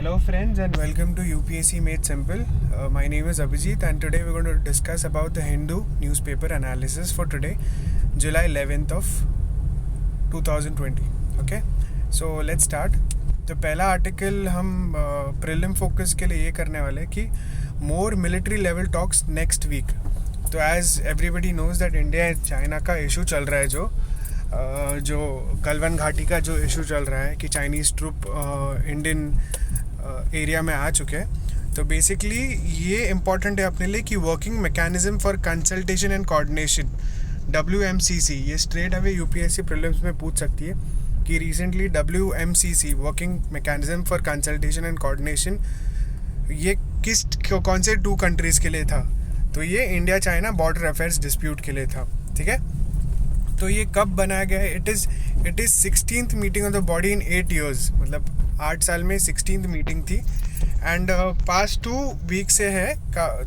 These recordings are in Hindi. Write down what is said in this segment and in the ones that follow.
Hello friends and welcome to UPSC Made Simple. My name is Abhijit and today we're going to discuss about the Hindu newspaper analysis for today, July 11th of 2020. Okay, so let's start. तो पहला आर्टिकल हम प्रीलिम फोकस के लिए ये करने वाले हैं कि more military level talks next week. तो as everybody knows that India and China का इशू चल रहा है, जो गलवान घाटी का जो इशू चल रहा है कि चाइनीज़ ट्रूप इंडियन एरिया में आ चुके हैं. तो बेसिकली ये इम्पॉर्टेंट है अपने लिए कि working mechanism for consultation and coordination WMCC, ये स्ट्रेट अवे UPSC प्रीलिम्स में पूछ सकती है कि recently WMCC working mechanism for consultation and coordination ये कौन से 2 कंट्रीज़ के लिए था. तो ये India China border affairs dispute के लिए था. ठीक है, तो ये कब बनाया गया है? It is 16th meeting of the body in 8 years, मतलब 8 साल में 16th मीटिंग थी. एंड पास्ट 2 वीक से है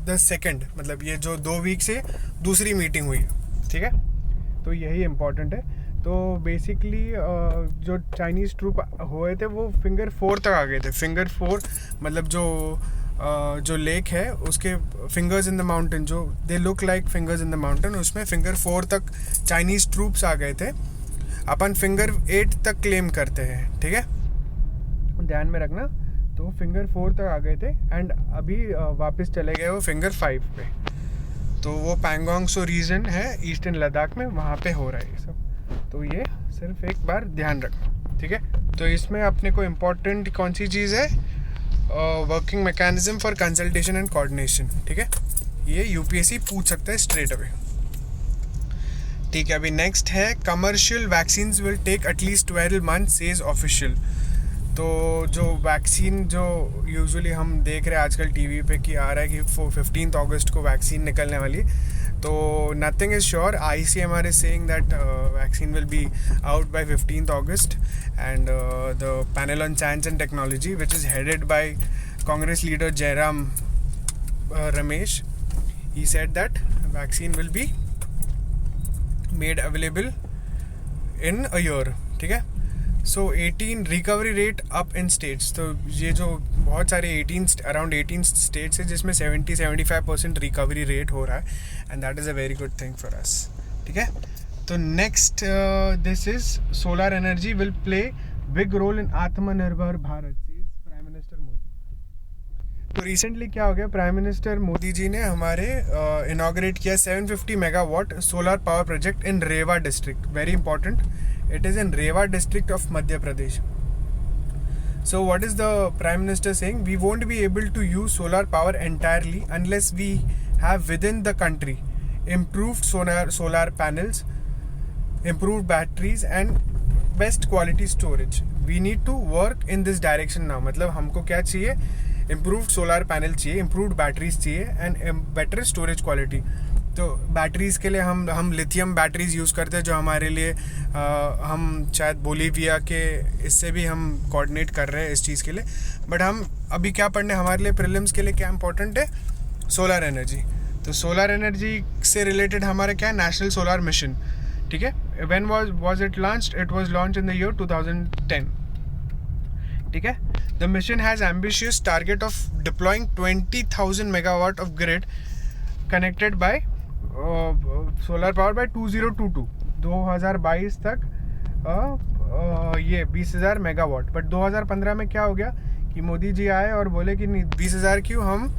द सेकेंड, मतलब ये जो 2 वीक से दूसरी मीटिंग हुई है. ठीक है, तो यही इम्पोर्टेंट है. तो बेसिकली जो चाइनीज़ ट्रूप हुए थे वो फिंगर 4 तक आ गए थे. फिंगर 4 मतलब जो लेक है उसके फिंगर्स इन द माउंटेन, जो they look like fingers in the mountain, उसमें फिंगर 4 तक चाइनीज़ ट्रूप्स आ गए थे. अपन फिंगर 8 तक क्लेम करते हैं. ठीक है, ध्यान में रखना. तो फिंगर 4 तक आ गए थे एंड अभी वापस चले गए वो फिंगर 5 पे. तो वो पैंगोंग सो रीजन है ईस्टर्न लद्दाख में, वहाँ पे हो रहा है ये सब. तो ये सिर्फ एक बार ध्यान रखना. ठीक है, तो इसमें अपने को इम्पोर्टेंट कौन सी चीज़ है? Working mechanism for consultation and coordination. ठीक है, ये UPSC पूछ सकता है स्ट्रेट अवे. ठीक है, अभी नेक्स्ट है commercial vaccines will take at least 12 months says official. तो जो वैक्सीन जो यूजुअली हम देख रहे हैं आजकल टीवी पे कि आ रहा है कि 15th अगस्त को वैक्सीन निकलने वाली है. तो nothing is sure. ICMR is saying that vaccine will be out by 15th August and the panel on science and technology, which is headed by Congress leader Jairam Ramesh, he said that vaccine will be made available in a year. ठीक है, सो 18 recovery rate up in states. तो ये जो बहुत सारे अराउंड 18 स्टेट्स है जिसमें 70-75% रिकवरी रेट हो रहा है and that is a very good thing for us. ठीक है, तो next this is solar energy will play big role in Aatmanirbhar Bharat, prime minister Modi. तो रिसेंटली क्या हो गया, प्राइम मिनिस्टर मोदी जी ने हमारे इनॉग्रेट किया 750 megawatt solar power project in Rewa district. Very important, it is in Rewa district of Madhya Pradesh. So what is the Prime Minister saying? We won't be able to use solar power entirely unless we have within the country improved solar panels, improved batteries and best quality storage. We need to work in this direction now. मतलब हमको क्या चाहिए? Improved solar panel चाहिए, improved batteries चाहिए and better storage quality. तो बैटरीज़ के लिए हम लिथियम बैटरीज़ यूज़ करते हैं जो हमारे लिए हम शायद बोलीविया के इससे भी हम कोऑर्डिनेट कर रहे हैं इस चीज़ के लिए. बट हम अभी क्या पढ़ने, हमारे लिए प्रीलिम्स के लिए क्या इंपॉर्टेंट है? Solar energy. तो सोलर एनर्जी से रिलेटेड हमारा क्या है? National solar mission. ठीक है, when was it launched? It was launch in the year 2010. ठीक है, the mission has ambitious target of deploying 20,000 megawatt of grid connected by solar power bye 2022 तक ये 20,000 मेगावाट. बट 2015 में क्या हो गया कि मोदी जी आए और बोले कि नहीं 20,000 क्यों, हम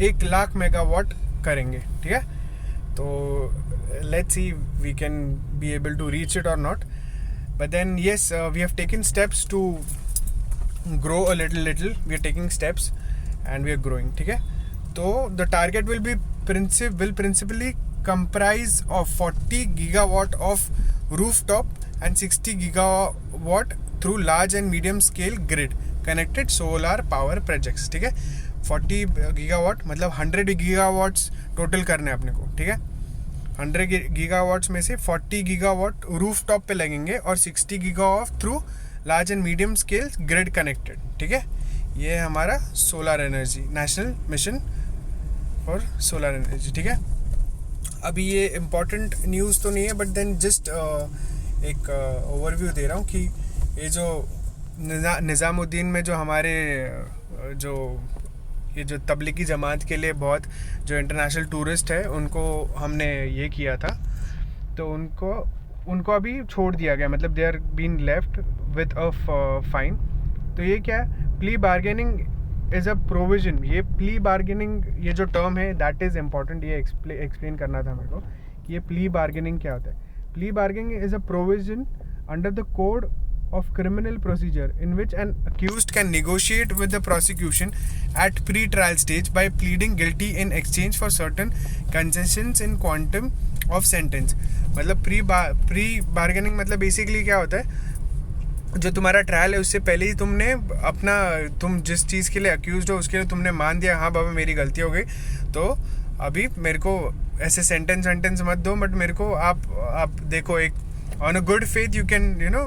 1 लाख मेगावाट करेंगे. ठीक है, तो let's see we can be able to reach it और not. But then yes, we have taken steps to grow a little. We are taking steps and we are growing. ठीक है, तो the target will principally comprise of 40 gigawatt of rooftop and 60 gigawatt through large and medium scale grid connected solar power projects. ठीक है, 40 gigawatt मतलब 100 gigawatts टोटल करने अपने को. ठीक है, 100 gigawatts में से 40 gigawatt rooftop पे लगेंगे और 60 gigawatt through large and medium scale grid connected. ठीक है, ये हमारा solar energy national mission for solar energy. ठीक है, अभी ये इम्पॉर्टेंट न्यूज़ तो नहीं है बट देन जस्ट एक ओवरव्यू दे रहा हूँ कि ये जो निज़ामुद्दीन में जो हमारे जो ये जो तबलीगी जमात के लिए बहुत जो इंटरनेशनल टूरिस्ट है उनको हमने ये किया था, तो उनको उनको अभी छोड़ दिया गया, मतलब they are been left with a fine. तो ये क्या है, plea bargaining is a provision. ये प्ली बार्गेनिंग, ये जो टर्म है दैट इज़ इम्पॉर्टेंट, ये एक्सप्लेन करना था मेरे को कि ये प्ली बार्गेनिंग क्या होता है। Plea bargaining is a provision under the code of criminal procedure in which an accused can negotiate with the prosecution at pre-trial stage by pleading guilty in exchange for certain concessions in quantum of sentence। मतलब प्री बार्गेनिंग मतलब बेसिकली क्या होता है, जो तुम्हारा ट्रायल है उससे पहले ही तुमने अपना, तुम जिस चीज़ के लिए अक्यूज हो उसके लिए तुमने मान दिया, हाँ बाबा मेरी गलती हो गई, तो अभी मेरे को ऐसे सेंटेंस मत दो, बट मेरे को आप देखो, एक on a good faith you can you know,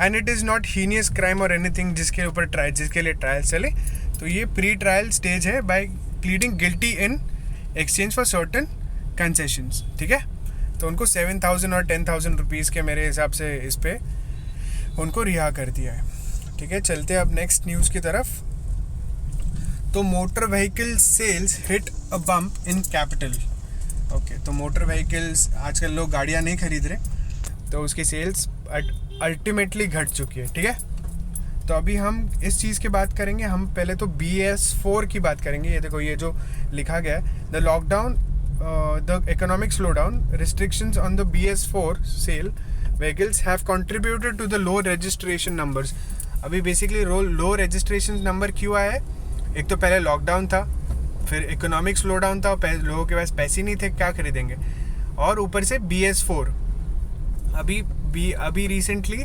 and it is not heinous crime और एनीथिंग जिसके ऊपर जिसके लिए ट्रायल चले। तो ये प्री ट्रायल स्टेज है by pleading guilty in exchange for certain concessions. ठीक है, तो उनको 7,000 और 10,000 रुपीज़ के मेरे हिसाब से इस पे उनको रिहा कर दिया है। ठीक है, चलते हैं अब नेक्स्ट न्यूज़ की तरफ। तो motor vehicle sales hit a bump in capital. Okay, तो मोटर व्हीकल्स, आजकल लोग गाड़ियाँ नहीं खरीद रहे, तो उसकी सेल्स अल्टीमेटली घट चुकी है। ठीक है, तो अभी हम इस चीज़ की बात करेंगे। हम पहले तो BS4 की बात करेंगे। ये देखो, ये जो लिखा गया है, the lockdown, the economic slow down, restrictions on the BS4 sale vehicles have contributed to the low registration numbers. अभी बेसिकली लो रजिस्ट्रेशन नंबर क्यों आया है? एक तो पहले लॉकडाउन था, फिर इकोनॉमिक स्लो डाउन था, लोगों के पास पैसे नहीं थे, क्या खरीदेंगे, और ऊपर से BS4। अभी रिसेंटली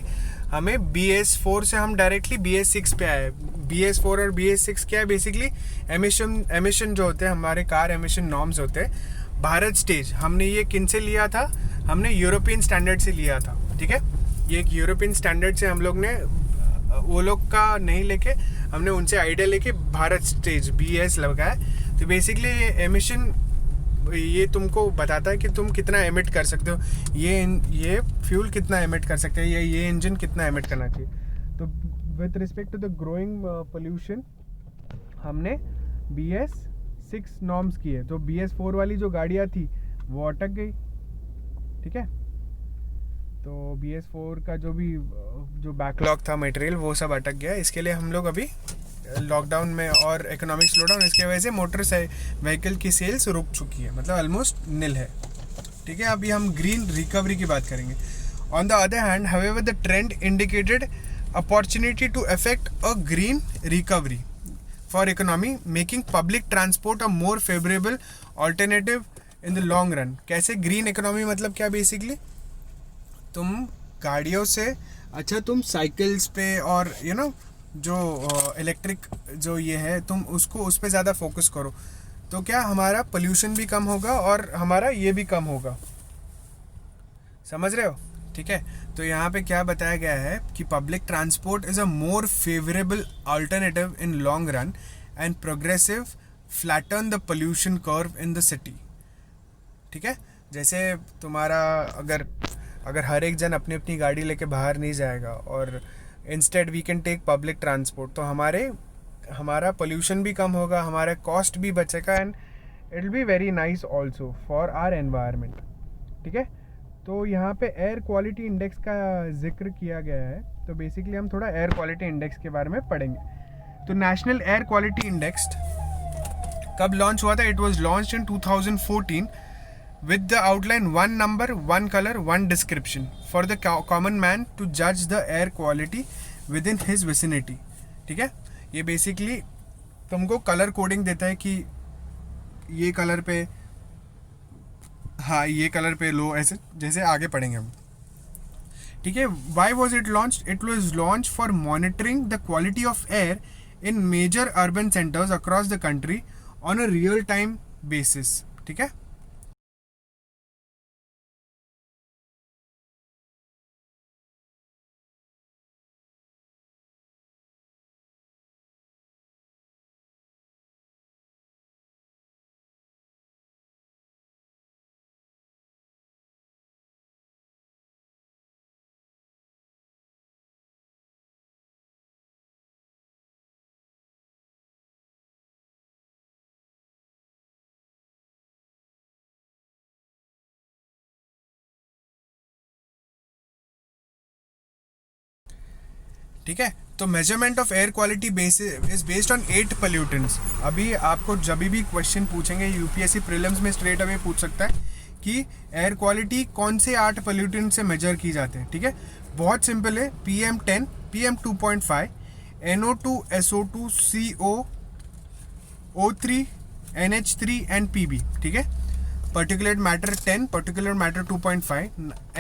हमें BS4 से हम डायरेक्टली BS6 पे आए। BS4 और BS6 क्या है? बेसिकली एमिशन जो होते हैं हमारे कार एमिशन नॉर्म्स होते हैं, भारत स्टेज, हमने ये किन से लिया था? हमने यूरोपियन स्टैंडर्ड से लिया था। ठीक है, ये एक यूरोपियन स्टैंडर्ड से हम लोग ने, वो लोग का नहीं लेके, हमने उनसे आइडिया लेके भारत स्टेज BS लगाया। तो बेसिकली ये एमिशन, ये तुमको बताता है कि तुम कितना एमिट कर सकते हो, ये फ्यूल कितना एमिट कर सकते हैं, ये इंजन कितना एमिट करना चाहिए। तो with respect to the growing pollution हमने BS6 नॉर्म्स किए। तो BS4 वाली जो गाड़ियाँ थी वो अटक गई। ठीक है, तो BS4 का जो बैकलॉग था मटेरियल, वो सब अटक गया। इसके लिए हम लोग अभी लॉकडाउन में और इकोनॉमिक स्लो डाउन, इसके वजह से मोटर व्हीकल की सेल्स रुक चुकी है, मतलब ऑलमोस्ट निल है। ठीक है, अभी हम ग्रीन रिकवरी की बात करेंगे। On the other hand, however the trend indicated opportunity to effect a green recovery for economy, making public transport a more favourable alternative in the long run. कैसे ग्रीन इकोनॉमी मतलब क्या? बेसिकली तुम गाड़ियों से अच्छा, तुम साइकिल्स पे और जो इलेक्ट्रिक जो ये है, तुम उसको उस पर ज़्यादा फोकस करो, तो क्या हमारा पोल्यूशन भी कम होगा और हमारा ये भी कम होगा। समझ रहे हो? ठीक है, तो यहाँ पे क्या बताया गया है कि public transport is a more favourable alternative in long run and progressive flatten the pollution curve in the city. ठीक है, जैसे तुम्हारा अगर हर एक जन अपनी अपनी गाड़ी लेके बाहर नहीं जाएगा और instead we can take public transport, तो हमारा पोल्यूशन भी कम होगा, हमारा कॉस्ट भी बचेगा, and it will be very nice also for our environment. ठीक है, तो यहाँ पे एयर क्वालिटी इंडेक्स का जिक्र किया गया है। तो बेसिकली हम थोड़ा एयर क्वालिटी इंडेक्स के बारे में पढ़ेंगे। तो नेशनल एयर क्वालिटी इंडेक्स कब लॉन्च हुआ था? It was launch in 2014 with the outline one number, one color, one description for the common man to judge the air quality within his vicinity। ठीक है, ये बेसिकली तुमको कलर कोडिंग देता है कि ये कलर पे हाँ, ये कलर पे लो, ऐसे जैसे आगे पढ़ेंगे हम। ठीक है, why was it launch? It was launch for monitoring the quality of air in major urban centres across the country on a real time basis. ठीक है। ठीक है। तो measurement of air quality is based on 8 pollutants. अभी आपको जब भी क्वेश्चन पूछेंगे यूपीएससी प्रीलिम्स में स्ट्रेट अवे पूछ सकता है कि एयर क्वालिटी कौन से 8 पोल्यूटेंट से मेजर की जाते हैं। ठीक है, बहुत सिंपल है। PM10, PM2.5, NO2, SO2, CO, O3, NH3 and PB। ठीक है, particulate matter 10, particulate matter 2.5,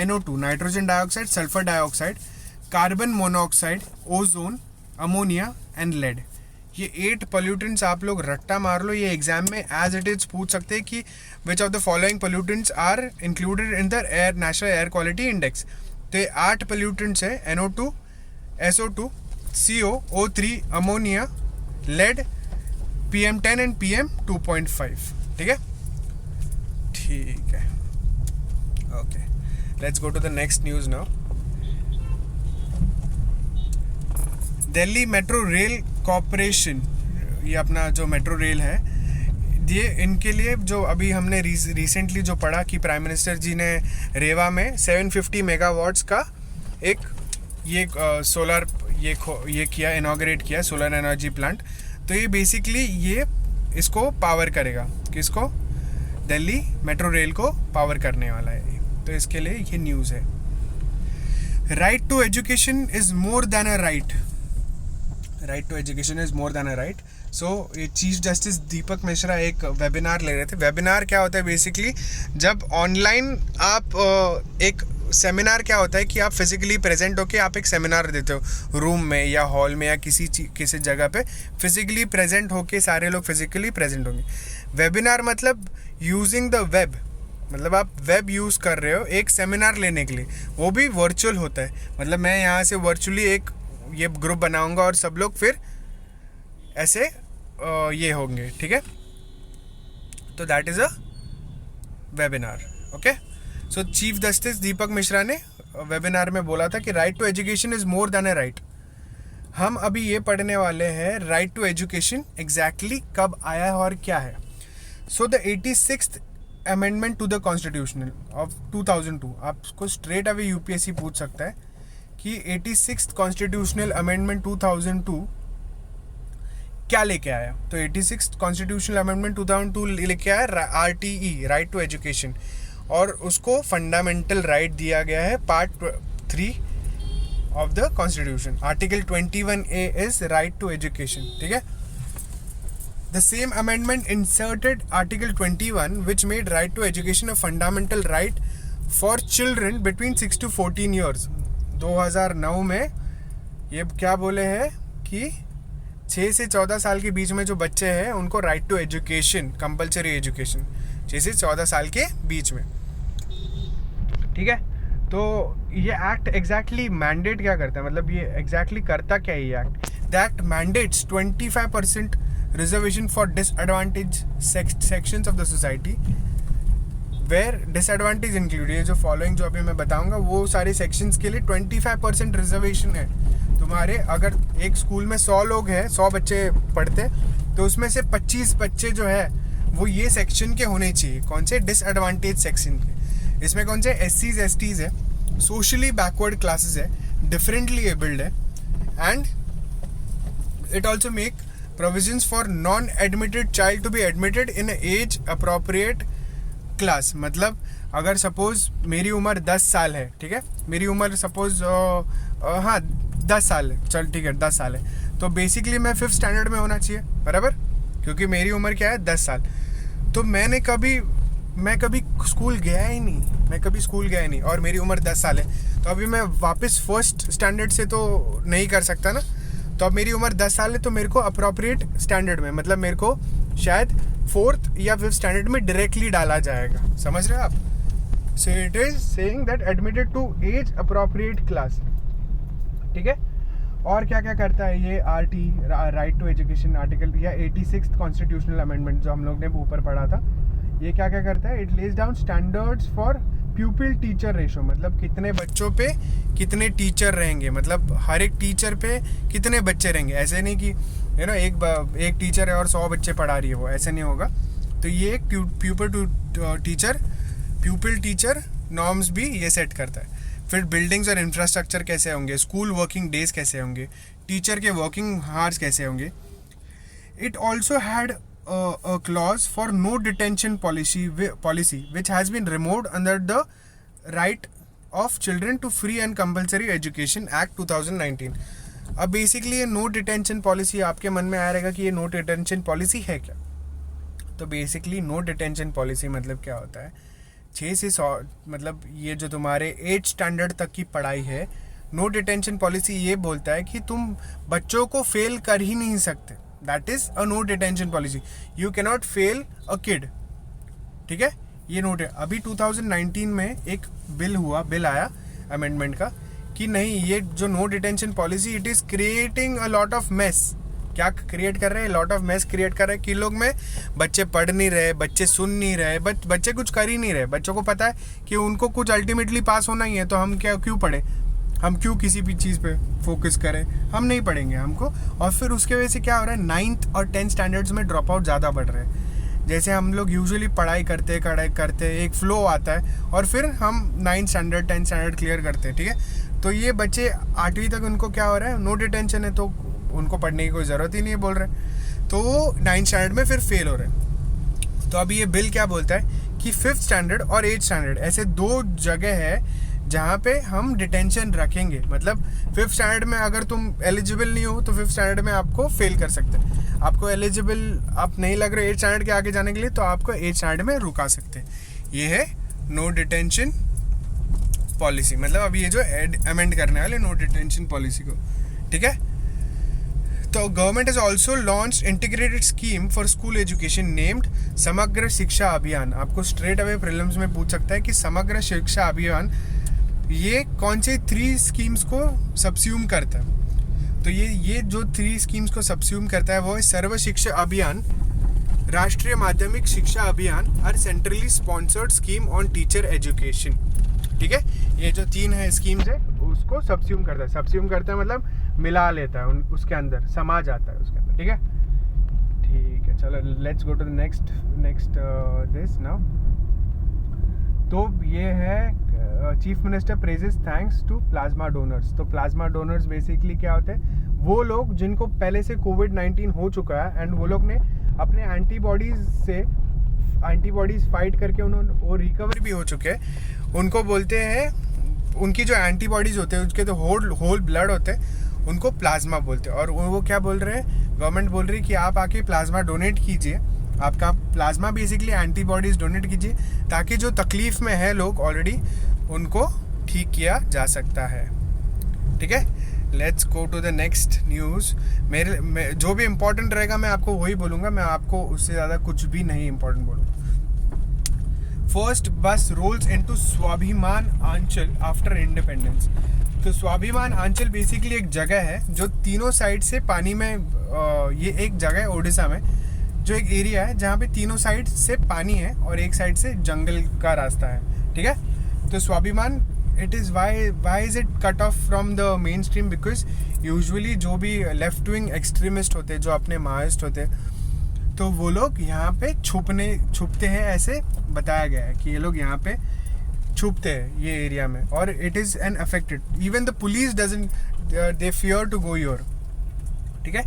NO2 nitrogen dioxide, sulphur dioxide, carbon monoxide, ozone, ammonia and lead. ये 8 पोल्यूटेंट्स आप लोग रट्टा मार लो, ये एग्जाम में एज इट इज पूछ सकते हैं कि which of the following pollutants are included in the national air quality index. तो ये 8 पोल्यूटेंट्स है, NO2, SO2, CO, O3, ammonia, lead, PM10 and PM2.5। ठीक है, ठीक है, okay, let's go to the next news now. Delhi metro rail corporation, ये अपना जो मेट्रो रेल है, ये इनके लिए जो अभी हमने रिसेंटली जो पढ़ा कि प्राइम मिनिस्टर जी ने रेवा में 750 मेगावाट्स का एक ये सोलर ये किया, इनॉग्रेट किया सोलर एनर्जी प्लांट। तो ये बेसिकली ये इसको पावर करेगा, किसको? दिल्ली मेट्रो रेल को पावर करने वाला है। तो इसके लिए ये न्यूज़ है। Right to education is more than a right. Right to education is more than a right. So ये चीफ जस्टिस दीपक मिश्रा एक वेबिनार ले रहे थे। वेबिनार क्या होता है? बेसिकली जब ऑनलाइन आप एक सेमिनार क्या होता है कि आप फिजिकली प्रेजेंट होके आप एक सेमिनार देते हो रूम में या हॉल में या किसी जगह पे फिजिकली प्रेजेंट होके सारे लोग फिजिकली प्रेजेंट होंगे। वेबिनार मतलब यूजिंग द वेब, मतलब आप वेब यूज़ कर रहे हो एक सेमिनार लेने के लिए, वो भी वर्चुअल होता है। मतलब मैं यहाँ से वर्चुअली एक ये ग्रुप बनाऊंगा और सब लोग फिर ऐसे ये होंगे। ठीक है, तो that is a webinar. Okay, so chief justice Deepak Mishra ने वेबिनार में बोला था कि right to education is more than a right. हम अभी ये पढ़ने वाले हैं राइट टू एजुकेशन एग्जैक्टली कब आया है और क्या है। So the 86th amendment to the constitutional of 2002, आपको स्ट्रेट अवे यूपीएससी पूछ सकता है कि 86th कॉन्स्टिट्यूशनल अमेंडमेंट 2002 क्या लेके आया। तो 86th कॉन्स्टिट्यूशनल अमेंडमेंट 2002 लेके आया RTE, राइट टू एजुकेशन, और उसको फंडामेंटल राइट दिया गया है part 3 of the constitution. Article 21A is right to education. ठीक है, the same amendment inserted article 21 which made right to education a fundamental right for children between 6 to 14 years. 2009 में ये क्या बोले हैं कि 6 से 14 साल के बीच में जो बच्चे हैं उनको right to education, compulsory education, 6 से 14 साल के बीच में। ठीक है, तो ये एक्ट एग्जैक्टली मैंडेट क्या करता है, मतलब ये एग्जैक्टली करता क्या है ये act? That mandates 25% reservation for disadvantage sections of the society where disadvantage include. ये जो फॉलोइंग जो अभी मैं बताऊंगा वो सारे सेक्शंस के लिए 25% रिजर्वेशन है। तुम्हारे अगर एक स्कूल में 100 लोग हैं, 100 बच्चे पढ़ते, तो उसमें से 25 बच्चे जो है वो ये सेक्शन के होने चाहिए। कौन से? डिसएडवांटेज सेक्शन के। इसमें कौन से? SCs STs है, सोशली बैकवर्ड क्लासेस है, डिफरेंटली एबल्ड है, and it also make provisions for non admitted child to be admitted in age appropriate class. मतलब अगर सपोज मेरी उम्र 10 साल है, ठीक है, मेरी उम्र सपोज 10 साल है, चल ठीक है 10 साल है, तो बेसिकली मैं 5th स्टैंडर्ड में होना चाहिए, बराबर, क्योंकि मेरी उम्र क्या है 10 साल। तो मैं कभी स्कूल गया ही नहीं, और मेरी उम्र 10 साल है, तो अभी मैं वापस 1st स्टैंडर्ड से तो नहीं कर सकता ना। तो अब मेरी उम्र 10 साल है, तो मेरे को अप्रोप्रिएट स्टैंडर्ड में, मतलब मेरे को शायद 4th या 5th स्टैंडर्ड में डायरेक्टली डाला जाएगा। समझ रहे हो आप? So it is saying that admitted to age appropriate class. ठीक है, और क्या क्या करता है ये राइट टू एजुकेशन आर्टिकल या 86th कॉन्स्टिट्यूशनल अमेंडमेंट जो हम लोग ने ऊपर पढ़ा था, ये क्या क्या करता है? It lays down standards for प्यूपिल teacher ratio, मतलब कितने बच्चों पे कितने टीचर रहेंगे, मतलब हर एक टीचर पे कितने बच्चे रहेंगे। ऐसे नहीं कि एक टीचर है और 100 बच्चे पढ़ा रही है, वो ऐसे नहीं होगा। तो ये एक प्यूपिल टीचर नॉर्म्स भी ये सेट करता है। फिर बिल्डिंग्स और इंफ्रास्ट्रक्चर कैसे होंगे, स्कूल वर्किंग डेज कैसे होंगे, टीचर के वर्किंग हार्स कैसे होंगे. It also had a clause for no detention policy which has been removed under the Right of Children to Free and Compulsory Education Act 2019. अब बेसिकली ये नो डिटेंशन पॉलिसी, आपके मन में आया रहेगा कि ये नो डिटेंशन पॉलिसी है क्या. तो बेसिकली नो डिटेंशन पॉलिसी मतलब क्या होता है, 6 से 100 मतलब ये जो तुम्हारे 8 स्टैंडर्ड तक की पढ़ाई है, नो डिटेंशन पॉलिसी ये बोलता है कि तुम बच्चों को फेल कर ही नहीं सकते. That is a no detention policy. You can not fail a kid. ठीक है, ये नोट है. अभी 2019 में एक बिल आया अमेंडमेंट का कि नहीं, ये जो no detention policy it is creating a lot of mess. क्या क्रिएट कर रहे हैं, लॉट ऑफ मेस क्रिएट कर रहे हैं कि लोग में बच्चे पढ़ नहीं रहे, बच्चे सुन नहीं रहे, बच्चे कुछ कर ही नहीं रहे. बच्चों को पता है कि उनको कुछ अल्टीमेटली पास होना ही है, तो हम क्यों पढ़े, हम क्यों किसी भी चीज़ पे फोकस करें, हम नहीं पढ़ेंगे हमको. और फिर उसके वजह से क्या हो रहा है, 9th और 10th स्टैंडर्ड्स में ड्रॉप आउट ज़्यादा बढ़ रहे हैं. जैसे हम लोग यूजुअली पढ़ाई करते एक फ्लो आता है और फिर हम 9th standard 10th standard clear करते हैं. ठीक है, तो ये बच्चे 8वीं तक उनको क्या हो रहा है, नो डिटेंशन है, तो उनको पढ़ने की कोई ज़रूरत ही नहीं है बोल रहे हैं, तो वो 9th स्टैंडर्ड में फिर फेल हो रहे हैं. तो अभी ये बिल क्या बोलता है कि 5th स्टैंडर्ड और 8th स्टैंडर्ड ऐसे 2 जगह है जहाँ पे हम डिटेंशन रखेंगे. मतलब 5th स्टैंडर्ड में अगर तुम एलिजिबल नहीं हो तो 5th स्टैंडर्ड में आपको फेल कर सकते हैं. आपको एलिजिबल आप नहीं लग रहे 8th स्टैंडर्ड के आगे जाने के लिए, तो आपको 8th स्टैंडर्ड में रुका सकते हैं. ये है नो डिटेंशन पॉलिसी. मतलब अभी ये जो अमेंड करने वाले नो डिटेंशन पॉलिसी को. ठीक है, तो government has also launch integrated scheme for school education named समग्र शिक्षा अभियान. आपको स्ट्रेट अवे प्रीलिम्स में पूछ सकता है कि समग्र शिक्षा अभियान ये कौन से 3 स्कीम्स को सबस्यूम करता है. तो ये जो 3 स्कीम्स को सबस्यूम करता है वो है सर्व शिक्षा अभियान, राष्ट्रीय माध्यमिक शिक्षा अभियान और centrally sponsored scheme on teacher education. ठीक है, ये जो 3 है स्कीम्स है उसको सबस्यूम करता है. सबस्यूम करता है मतलब मिला लेता है, उसके अंदर समा जाता है उसके अंदर. ठीक है, चलो let's go to the next this now. तो ये है chief minister praises thanks to plasma donors. तो प्लाज्मा डोनर्स बेसिकली क्या होते हैं, वो लोग जिनको पहले से कोविड-19 हो चुका है एंड वो लोग ने अपने एंटीबॉडीज फाइट करके उन्होंने वो रिकवर भी हो चुके हैं, उनको बोलते हैं, उनकी जो एंटीबॉडीज होते हैं उसके तो होल ब्लड होते हैं, उनको प्लाज्मा बोलते हैं. और वो क्या बोल रहे हैं, गवर्नमेंट बोल रही है कि आप आके प्लाज्मा डोनेट कीजिए, आपका प्लाज्मा बेसिकली एंटीबॉडीज डोनेट कीजिए, ताकि जो तकलीफ में है लोग ऑलरेडी उनको ठीक किया जा सकता है. ठीक है, let's go to the next news. जो भी इम्पोर्टेंट रहेगा मैं आपको वही बोलूँगा, मैं आपको उससे ज़्यादा कुछ भी नहीं इम्पोर्टेंट बोलूँगा. फर्स्ट बस रोल्स इनटू स्वाभिमान आंचल आफ्टर इंडिपेंडेंस. तो स्वाभिमान आंचल बेसिकली एक जगह है जो तीनों साइड से पानी में, ये एक जगह है ओडिशा में, जो एक एरिया है जहाँ पे तीनों साइड से पानी है और एक साइड से जंगल का रास्ता है. ठीक है, तो स्वाभिमान it is why is it cut off from the main stream, because usually जो भी लेफ्ट विंग एक्सट्रीमिस्ट होते हैं, जो अपने माओइस्ट होते हैं, तो वो लोग यहाँ पे छुपते हैं. ऐसे बताया गया है कि ये लोग यहाँ पे छुपते हैं ये एरिया में, और it is an affected. Even the police doesn't, they fear to go your. ठीक है,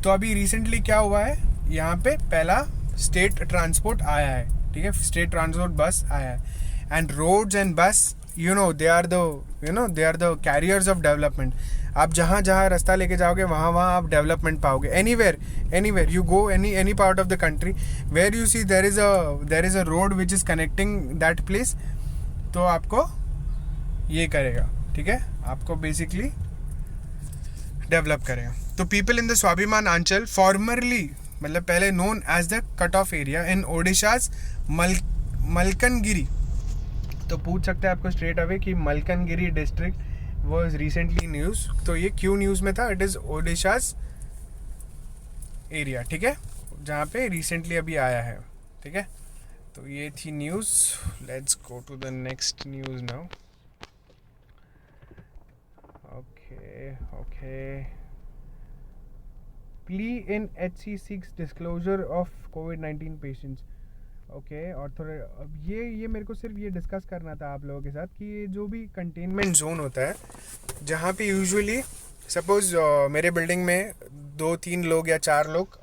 तो अभी रिसेंटली क्या हुआ है, यहाँ पे पहला स्टेट ट्रांसपोर्ट आया है. ठीक है, स्टेट ट्रांसपोर्ट बस आया है. And roads and bus they are the carriers of development. आप जहाँ रास्ता लेके जाओगे वहाँ आप डेवलपमेंट पाओगे. Anywhere you go, any part of the country where you see there is a road which is connecting that place, तो आपको ये करेगा. ठीक है, आपको बेसिकली डेवलप करेगा. तो पीपल इन द स्वाभिमान आंचल, फॉर्मरली मतलब पहले known as the cut off area in Odisha's Malkangiri. तो पूछ सकते हैं आपको स्ट्रेट अवे कि Malkangiri district was recently news. तो ये क्यों न्यूज़ में था, इट इज़ ओडिशाज एरिया. ठीक है, जहाँ पे रिसेंटली अभी आया है. ठीक है, तो ये थी news. Let's go to the next news now. Okay plea in HC seeks disclosure of COVID-19 patients. ओके और थोड़े अब ये मेरे को सिर्फ ये डिस्कस करना था आप लोगों के साथ कि ये जो भी कंटेनमेंट जोन होता है जहाँ पे यूजुअली सपोज मेरे बिल्डिंग में 2-3 लोग या 4 लोग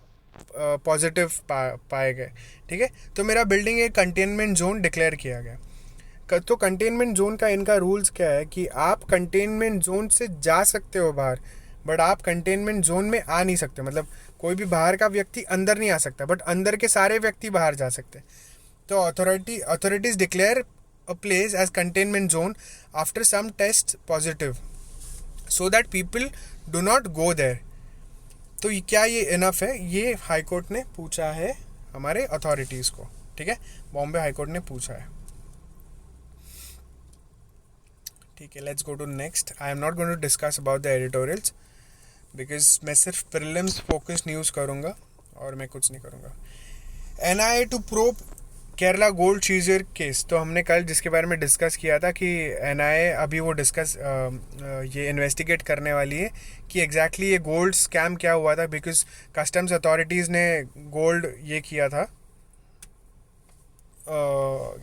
पॉजिटिव पाए गए, ठीक है, तो मेरा बिल्डिंग एक कंटेनमेंट जोन डिक्लेयर किया गया। तो कंटेनमेंट जोन का इनका रूल्स क्या है कि आप कंटेनमेंट जोन से जा सकते हो बाहर, बट आप कंटेनमेंट जोन में आ नहीं सकते। मतलब कोई भी बाहर का व्यक्ति अंदर नहीं आ सकता, बट अंदर के सारे व्यक्ति बाहर जा सकते हैं। तो authorities declare a place as containment zone after some test positive so that people do not go there. तो क्या ये इनफ है? ये हाई कोर्ट ने पूछा है हमारे अथॉरिटीज़ को, ठीक है, बॉम्बे हाई कोर्ट ने पूछा है। ठीक है, let's go to next. I am not going to discuss about the editorials because मैं सिर्फ प्रीलिम्स फोकस न्यूज़ करूँगा और मैं कुछ नहीं करूँगा। NIA to probe Kerala gold seizure case. तो हमने कल जिसके बारे में डिस्कस किया था कि एनआईए अभी वो डिस्कस ये इन्वेस्टिगेट करने वाली है कि एग्जैक्टली ये गोल्ड स्कैम क्या हुआ था, बिकॉज कस्टम्स अथॉरिटीज़ ने गोल्ड ये किया था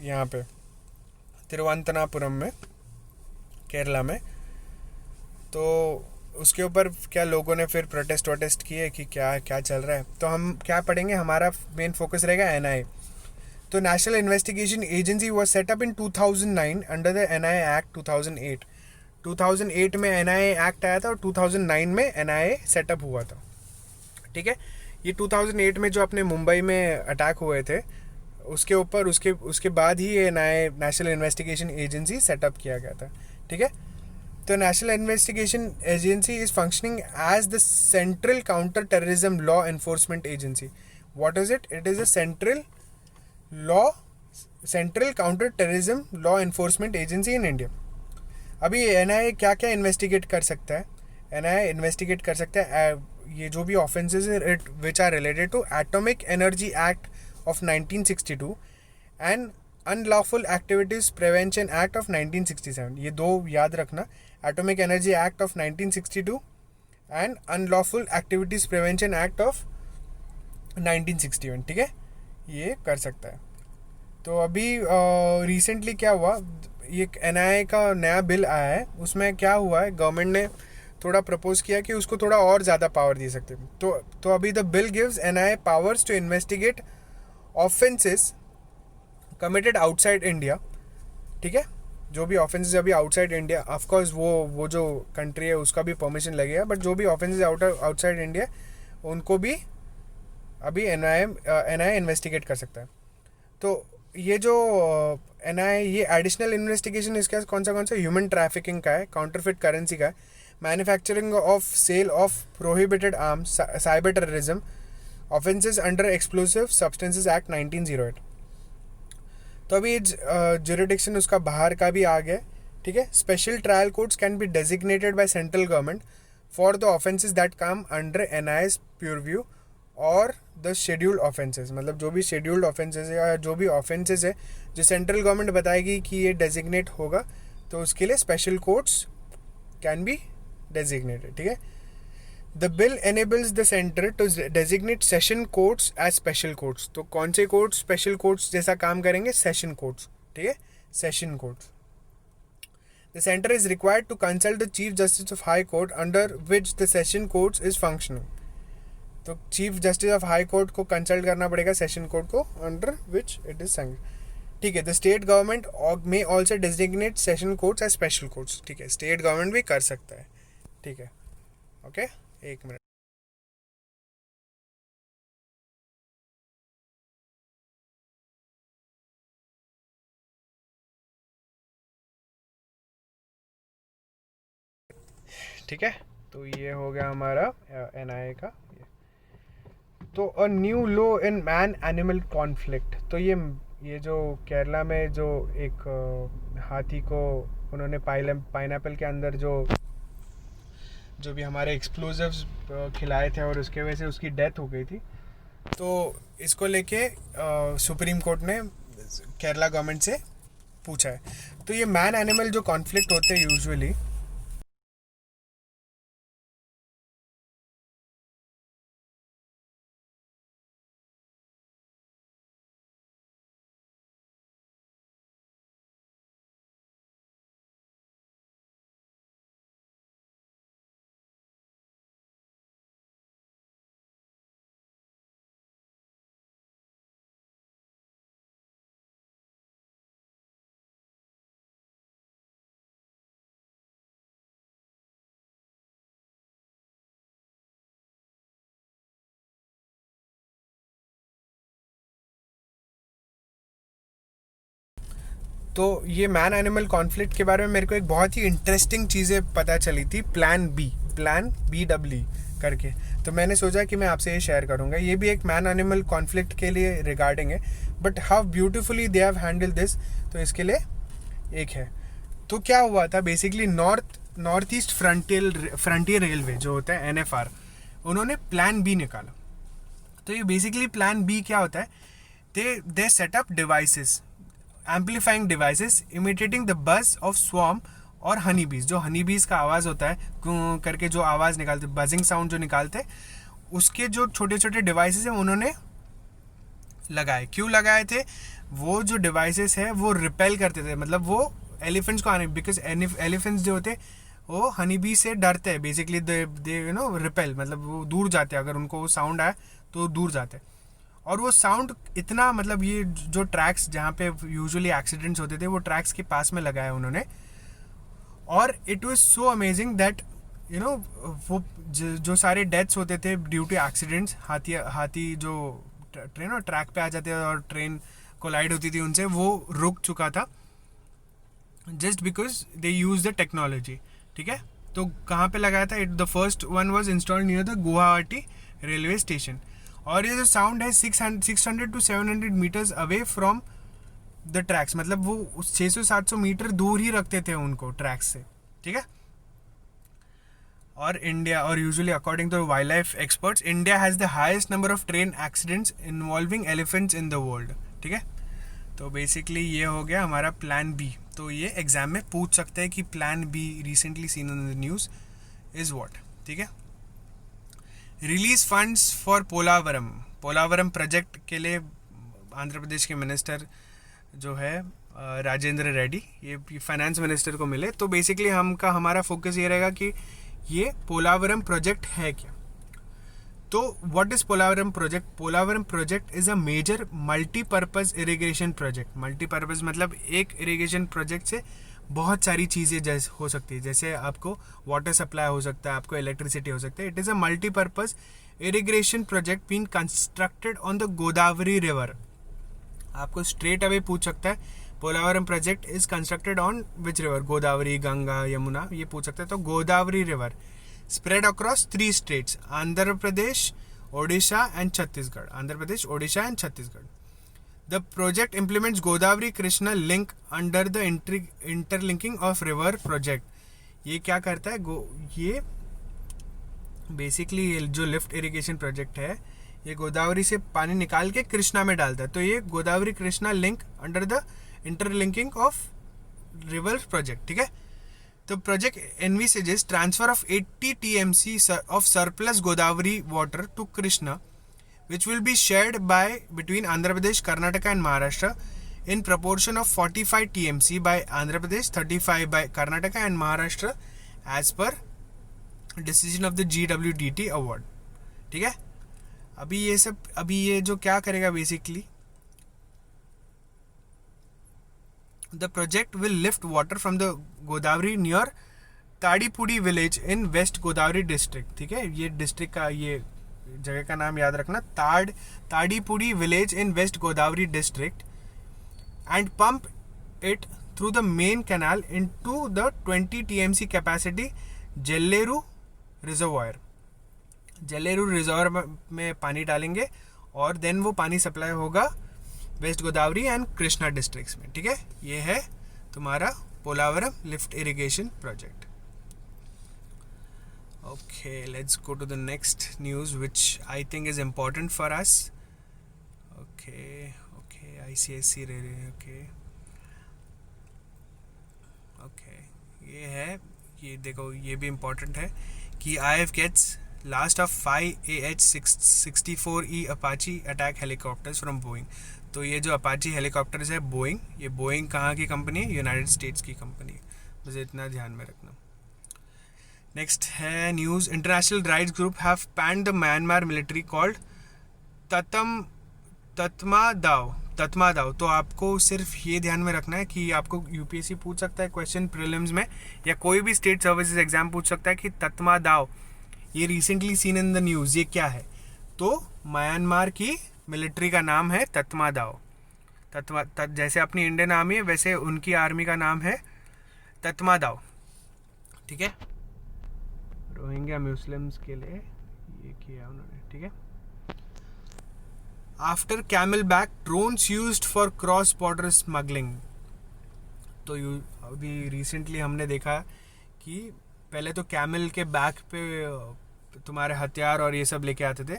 यहाँ पे तिरुवनंतपुरम में, केरला में। तो उसके ऊपर क्या लोगों ने फिर प्रोटेस्ट किए कि क्या क्या चल रहा है। तो हम क्या पढ़ेंगे, हमारा मेन फोकस रहेगा एनआईए। तो national investigation agency was set up in 2009 under the NIA act 2008। 2008 में एनआईए एक्ट आया था और 2009 में एनआईए सेटअप हुआ था, ठीक है। ये 2008 में जो अपने मुंबई में अटैक हुए थे उसके ऊपर उसके उसके बाद ही ये नए नेशनल इन्वेस्टिगेशन एजेंसी सेटअप किया गया था, ठीक है। तो national investigation agency is functioning as the central counter terrorism law enforcement agency. What is it? It is a law central counter terrorism law enforcement agency in India. अभी एनआईए क्या क्या इन्वेस्टिगेट कर सकता है? एनआईए इन्वेस्टिगेट कर सकता है ये जो भी offences which are related to atomic energy act of 1962 and unlawful activities prevention act of 1967। ये दो याद रखना, atomic energy act of 1962 and unlawful activities prevention act of 1961, ठीक है, ये कर सकता है। तो अभी रिसेंटली क्या हुआ, ये एनआईए का नया बिल आया है, उसमें क्या हुआ है, गवर्नमेंट ने थोड़ा प्रपोज किया कि उसको थोड़ा और ज़्यादा पावर दे सकते हैं। तो अभी the bill gives NIA powers to investigate offences committed outside India, ठीक है। जो भी ऑफेंसेस अभी आउटसाइड इंडिया, ऑफकोर्स वो जो कंट्री है उसका भी परमिशन लगेगा, बट जो भी ऑफेंसेस आउटसाइड इंडिया उनको भी अभी एनआईए इन्वेस्टिगेट कर सकता है। तो ये जो एनआईए ये एडिशनल इन्वेस्टिगेशन इसका कौन सा ह्यूमन ट्रैफिकिंग का है, काउंटरफिट करेंसी का है, manufacturing of sale of prohibited arms, cyber terrorism, offences under explosive substances act 1908। तो अभी ज्यूरिडिक्शन उसका बाहर का भी आ गया, ठीक है। Special trial courts can be designated by central government for the offences that come under NIA's purview और द शेड्यूल्ड ऑफेंसेस। मतलब जो भी शेड्यूल्ड ऑफेंसेस है या जो भी ऑफेंसेस है जो सेंट्रल गवर्नमेंट बताएगी कि ये डेजिग्नेट होगा, तो उसके लिए special courts can be designated, ठीक है। The bill enables the centre to designate session courts as special courts. तो कौन से कोर्ट्स स्पेशल कोर्ट्स जैसा काम करेंगे? सेशन कोर्ट्स, ठीक है, session courts. The centre is required to consult the chief justice of high court under which the session courts is functioning. तो chief justice of high court को कंसल्ट करना पड़ेगा सेशन कोर्ट को under which it is sung, ठीक है। The state government may also designate session courts as special courts, ठीक है, स्टेट गवर्नमेंट भी कर सकता है, ठीक है, ओके। एक मिनट। ठीक है, तो ये हो गया हमारा एनआईए का। तो a new law in man animal conflict. तो ये जो केरला में जो एक हाथी को उन्होंने पाइनएप्पल के अंदर जो भी हमारे एक्सप्लोजिव्स खिलाए थे और उसके वजह से उसकी डेथ हो गई थी। तो इसको लेके सुप्रीम कोर्ट ने केरला गवर्नमेंट से पूछा है। तो ये मैन एनिमल जो कॉन्फ्लिक्ट होते हैं यूजुअली तो ये मैन एनिमल कॉन्फ्लिक्ट के बारे में मेरे को एक बहुत ही इंटरेस्टिंग चीज़ें पता चली थी, प्लान BW करके। तो मैंने सोचा कि मैं आपसे ये शेयर करूँगा। ये भी एक मैन एनिमल कॉन्फ्लिक्ट के लिए रिगार्डिंग है, but how beautifully they have handle this, तो इसके लिए एक है। तो क्या हुआ था basically, north east frontier railway जो होता है NFR, उन्होंने प्लान B निकाला। तो ये बेसिकली प्लान B क्या होता है, they set up devices, amplifying devices imitating the buzz of swarm और हनी बीज। जो हनी बीज का आवाज़ होता है क्यों करके जो आवाज़ निकालते, बजिंग साउंड जो निकालते, उसके जो छोटे छोटे डिवाइसेस हैं उन्होंने लगाए। क्यों लगाए थे? वो जो डिवाइसेस है वो रिपेल करते थे, मतलब वो एलिफेंट्स को आने, बिकॉज एलिफेंट्स जो होते वो हनी बी से डरते हैं बेसिकली, दे रिपेल, मतलब वो दूर जाते हैं, अगर उनको वो साउंड आए तो दूर जाते हैं। और वो साउंड इतना, मतलब ये जो ट्रैक्स जहाँ पे यूजुअली एक्सीडेंट्स होते थे वो ट्रैक्स के पास में लगाया उन्होंने। और it was so amazing that वो जो सारे डेथ्स होते थे ड्यू टू एक्सीडेंट्स, हाथी जो ट्रेन ट्रैक पे आ जाते हैं और ट्रेन कोलाइड होती थी उनसे, वो रुक चुका था just because they use the technology. ठीक है, तो कहाँ पे लगाया था? The first one was installed near the Guwahati railway station. और ये जो साउंड है 600 to 700 metres away from the tracks, मतलब वो 600-700 मीटर दूर ही रखते थे उनको ट्रैक्स से। ठीक है, और इंडिया, और usually according to wildlife experts, India has the highest number of train accidents involving elephants in the world. ठीक है, तो बेसिकली ये हो गया हमारा प्लान B। तो ये एग्जाम में पूछ सकते हैं कि plan B recently seen in the news is what. ठीक है, release funds for Polavaram project के लिए आंध्र प्रदेश के मिनिस्टर जो है राजेंद्र रेड्डी, ये फाइनेंस मिनिस्टर को मिले। तो बेसिकली हमारा फोकस ये रहेगा कि ये पोलावरम प्रोजेक्ट है क्या। तो what is Polavaram project? Polavaram project is a major multipurpose irrigation project. Multipurpose मतलब एक इरिगेशन प्रोजेक्ट से बहुत सारी चीज़ें जैसे हो सकती है, जैसे आपको वाटर सप्लाई हो सकता है, आपको इलेक्ट्रिसिटी हो सकता है। It is a multipurpose irrigation project being constructed on the Godavari river. आपको स्ट्रेट अवे पूछ सकता है Polavaram project is constructed on which river, Godavari, Ganga, Yamuna, ये पूछ सकता है। तो Godavari river spread across 3 states, Andhra Pradesh, Odisha and Chhattisgarh. Andhra Pradesh, Odisha and Chhattisgarh. The project implements Godavari Krishna link under the interlinking of river project. ये क्या करता है? ये बेसिकली जो लिफ्ट इरिगेशन प्रोजेक्ट है, ये गोदावरी से पानी निकाल के कृष्णा में डालता है। तो ये Godavari Krishna link under the interlinking of river project. ठीक है, तो project envisages transfer of 80 TMC of surplus Godavari water to Krishna, which will be shared between Andhra Pradesh, Karnataka and Maharashtra in proportion of 45 TMC by Andhra Pradesh, 35 by Karnataka and Maharashtra as per decision of the GWDT award. ठीक है, अभी ये जो क्या करेगा basically, the project will lift water from the Godavari near Tadipudi village in west Godavari district. ठीक है, ये डिस्ट्रिक्ट का, ये जगह का नाम याद रखना, Tadipudi village in west Godavari district, and pump it through the main canal into the 20 TMC capacity Jalleru reservoir. Jalleru reservoir में पानी डालेंगे और देन वो पानी सप्लाई होगा west Godavari and Krishna districts में। ठीक है, ये है तुम्हारा Polavaram lift irrigation project. Okay, let's go to the next news which I think is important for us. Okay, ICSC okay, ये है, ये देखो, ये भी important है कि IF gets last of 5 AH-64E Apache attack helicopters from Boeing। तो ये जो Apache helicopters है बोइंग, ये बोइंग कहाँ की कंपनी है? यूनाइटेड स्टेट्स की कंपनी है, मुझे इतना ध्यान में रखना। नेक्स्ट है news, international rights group have banned the Myanmar military called Tatmadaw. तो आपको सिर्फ ये ध्यान में रखना है कि आपको यूपीएससी पूछ सकता है क्वेश्चन प्रीलिम्स में, या कोई भी स्टेट सर्विसेज एग्जाम पूछ सकता है कि तत्मादाव ये recently seen in the news, ये क्या है? तो म्यांमार की मिलिट्री का नाम है तत्मादाव। जैसे अपनी इंडियन आर्मी है वैसे उनकी आर्मी का नाम है तत्मादाव, ठीक है। रोहिंग्या मुस्लिम्स के लिए ये किया उन्होंने, ठीक है। After camel back drones used for cross border smuggling. तो अभी रिसेंटली हमने देखा कि पहले तो कैमल के बैक पे तुम्हारे हथियार और ये सब लेके आते थे,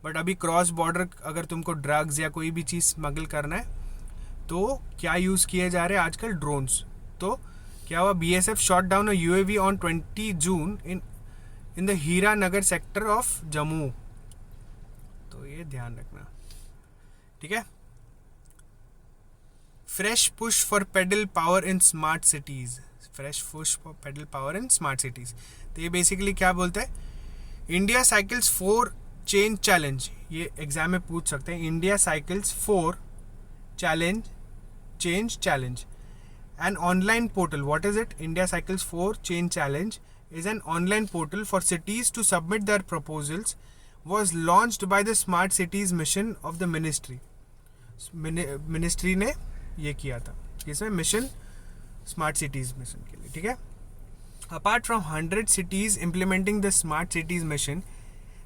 बट अभी क्रॉस बॉर्डर अगर तुमको ड्रग्स या कोई भी चीज़ स्मगल करना है तो क्या यूज़ किए जा रहे हैं आजकल? ड्रोन्स। तो क्या हुआ, BSF shot down a UAV on 20 June in the Hiranagar sector of Jammu. तो ये ध्यान रखना, ठीक है। Fresh push for pedal power in smart cities. Fresh push for pedal power in smart cities, तो ये बेसिकली क्या बोलते हैं? India cycles 4 change challenge. ये एग्जाम में पूछ सकते हैं। India cycles 4 change challenge, an online portal. What is it? India Cycles 4 Change Challenge is an online portal for cities to submit their proposals. Was launched by the Smart Cities Mission of the Ministry. Ministry ने ये किया था, इसमें मिशन स्मार्ट सिटीज़ मिशन के लिए, ठीक है। Apart from 100 cities implementing the Smart Cities Mission,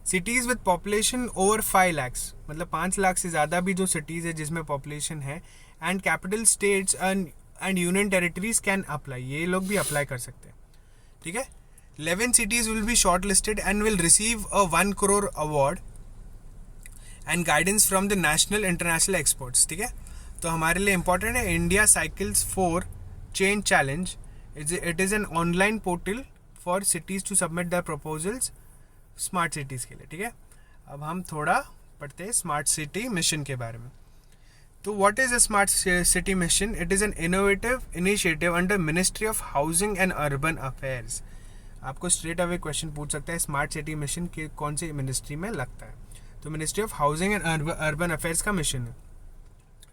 cities with population over 5 lakhs, मतलब 5 लाख से ज़्यादा भी जो cities है जिसमें population है, and capital states and union territories can apply. ये लोग भी अप्लाई कर सकते हैं, ठीक है। 11 cities will be shortlisted and will receive a 1 crore award and guidance from the national international experts, ठीक है। तो हमारे लिए important है India cycles 4 change challenge. It is an online portal for cities to submit their proposals smart cities के लिए, ठीक है। अब हम थोड़ा पढ़ते हैं स्मार्ट सिटी मिशन के बारे में। तो what is a smart city mission? It is an innovative initiative under ministry of housing and urban affairs. आपको स्ट्रेट अवे क्वेश्चन पूछ सकता है स्मार्ट सिटी मिशन के कौन सी मिनिस्ट्री में लगता है? तो ministry of housing and urban affairs का मिशन है,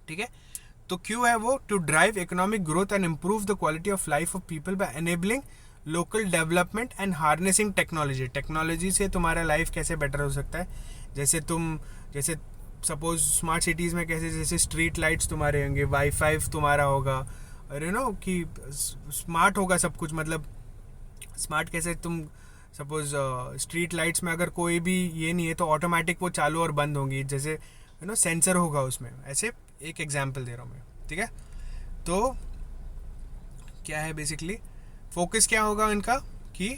ठीक है। तो क्यों है वो? To drive economic growth and improve the quality of life of people by enabling local development and harnessing technology. Technology से तुम्हारा लाइफ कैसे बेटर हो सकता है? जैसे सपोज स्मार्ट सिटीज़ में कैसे, जैसे स्ट्रीट लाइट्स तुम्हारे होंगे, वाईफाई तुम्हारा होगा, और यू नो कि स्मार्ट होगा सब कुछ। मतलब स्मार्ट कैसे, तुम सपोज स्ट्रीट लाइट्स में अगर कोई भी ये नहीं है तो ऑटोमेटिक वो चालू और बंद होंगी, जैसे यू नो सेंसर होगा उसमें। ऐसे एक एग्जांपल दे रहा हूँ मैं, ठीक है। तो क्या है बेसिकली फोकस क्या होगा इनका कि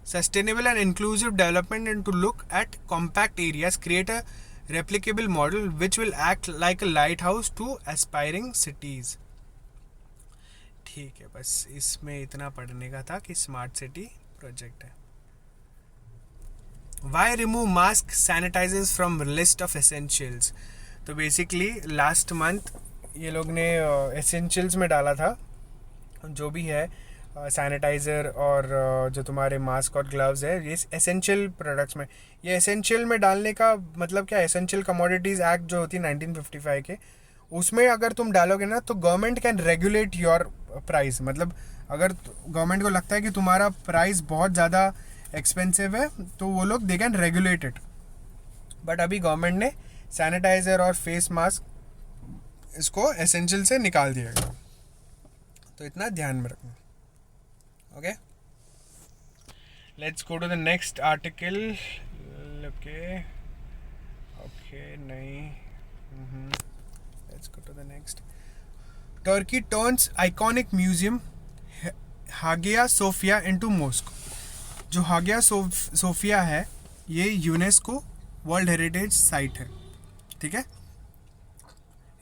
sustainable and inclusive development and to look at compact areas, create a replicable model which will act like a lighthouse to aspiring cities। ठीक है, बस इसमें इतना पढ़ने का था कि स्मार्ट सिटी प्रोजेक्ट है। Why remove mask sanitizers from list of essentials? तो बेसिकली लास्ट मंथ ये लोग ने एसेंशियल्स में डाला था जो भी है सैनिटाइज़र और जो तुम्हारे मास्क और ग्लव्स है, ये एसेंशियल प्रोडक्ट्स में। ये एसेंशियल में डालने का मतलब क्या? एसेंशियल कमोडिटीज़ एक्ट जो होती है 1955 के, उसमें अगर तुम डालोगे ना तो government can regulate your price. मतलब अगर गवर्नमेंट को लगता है कि तुम्हारा प्राइस बहुत ज़्यादा एक्सपेंसिव है तो वो लोग they can regulate it. But अभी गवर्नमेंट ने सैनिटाइज़र और फेस मास्क इसको एसेंशियल से निकाल दिया गया, तो इतना ध्यान में रखना। Okay, let's go to the next article. Okay, नहीं, let's go to the next. Turkey turns iconic museum Hagia Sophia into mosque. जो Hagia Sophia है ये यूनेस्को वर्ल्ड हेरिटेज साइट है, ठीक है।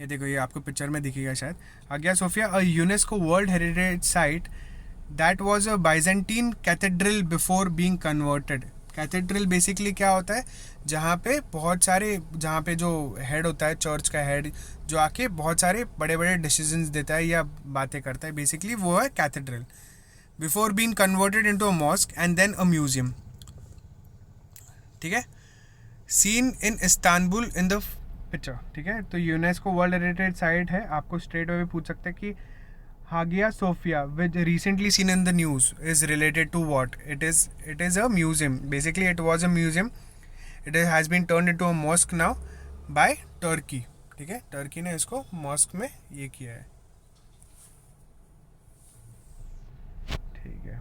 ये देखो, ये आपको पिक्चर में दिखेगा शायद। Hagia Sophia, a UNESCO World Heritage Site that was a Byzantine cathedral before being converted. Cathedral basically क्या होता है? जहाँ पे बहुत सारे, जहाँ पे जो हेड होता है, चर्च का हेड, जो आके बहुत सारे बड़े बड़े डिसीजंस देता है या बातें करता है, बेसिकली वो है cathedral. Before being converted into a mosque and then a museum, ठीक है। Seen in Istanbul in the picture, ठीक है। तो यूनेस्को वर्ल्ड हेरिटेज साइट है। आपको स्ट्रेट अवे पूछ सकते हैं कि Hagia Sophia, which recently seen in the news, is related to what? It is a museum. Basically, it was a museum. It has been turned into a mosque now by Turkey. ठीक है, टर्की ने इसको मॉस्क में ये किया है। ठीक है,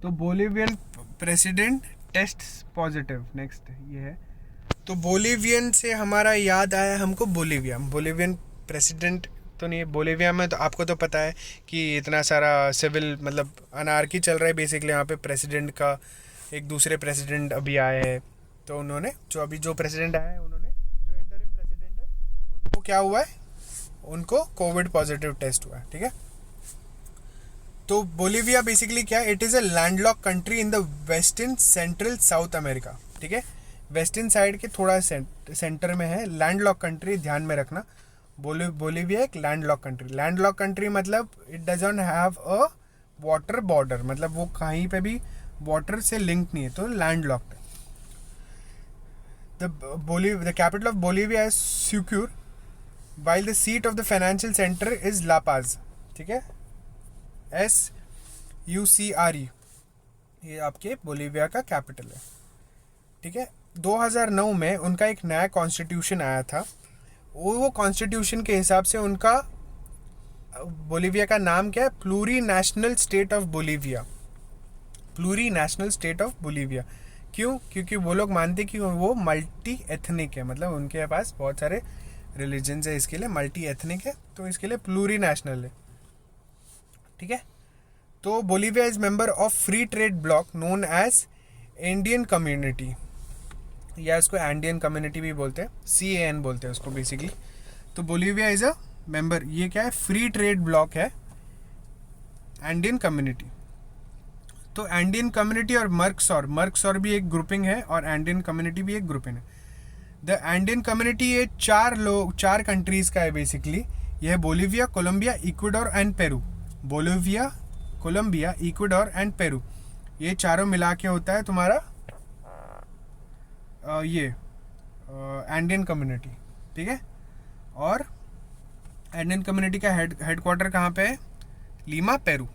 तो Bolivian president test positive, next ये है। तो बोलिवियन से हमारा याद आया हमको बोलिविया। बोलिवियन प्रेसिडेंट तो नहीं है बोलिविया में, तो आपको तो पता है कि इतना सारा सिविल मतलब अनार्की चल रहा है बेसिकली यहाँ पे। प्रेसिडेंट का एक दूसरे प्रेसिडेंट अभी आए हैं, तो उन्होंने जो प्रेसिडेंट आया है, उन्होंने जो इंटरिम प्रेसिडेंट है उनको क्या हुआ है, उनको कोविड पॉजिटिव टेस्ट हुआ है। ठीक है, तो बोलिविया बेसिकली क्या है, it is a landlock country in the western central South America. ठीक है, वेस्टर्न साइड के थोड़ा सेंटर में है, लैंडलॉक कंट्री, ध्यान में रखना। बोलिविया एक लैंडलॉक कंट्री। लैंडलॉक कंट्री मतलब it doesn't have a water border, मतलब वो कहीं पे भी वाटर से लिंक नहीं है, तो लैंडलॉक्ड है। The capital of Bolivia is Sucre, while the seat of the financial center is La Paz। ठीक है, SUCRE, ये आपके बोलिविया का कैपिटल है। ठीक है, 2009 में उनका एक नया कॉन्स्टिट्यूशन आया था। वो कॉन्स्टिट्यूशन के हिसाब से उनका बोलिविया का नाम क्या है, plurinational state of Bolivia. Plurinational state of Bolivia क्यों? क्योंकि वो लोग मानते कि वो मल्टी एथनिक है, मतलब उनके पास बहुत सारे रिलीजन्स है, इसके लिए मल्टी एथनिक है, तो इसके लिए प्लूरी नेशनल है। ठीक है, तो Bolivia is member of free trade bloc known as Indian community, या इसको एंडियन कम्युनिटी भी बोलते हैं, CAN बोलते हैं उसको बेसिकली। तो बोलिविया इज अ मेंबर, ये क्या है, फ्री ट्रेड ब्लॉक है, एंडियन कम्युनिटी। तो एंडियन कम्युनिटी और मर्कसॉर भी एक ग्रुपिंग है, और एंडियन कम्युनिटी भी एक ग्रुपिंग है। द एंडियन कम्युनिटी ये चार कंट्रीज का है बेसिकली। यह है Bolivia, Colombia, Ecuador and Peru. Bolivia, Colombia, Ecuador and Peru, ये चारों मिला के होता है तुम्हारा ये एंडियन कम्युनिटी। ठीक है, और एंडियन कम्युनिटी का हेडक्वार्टर कहाँ पे है, लीमा, पेरू।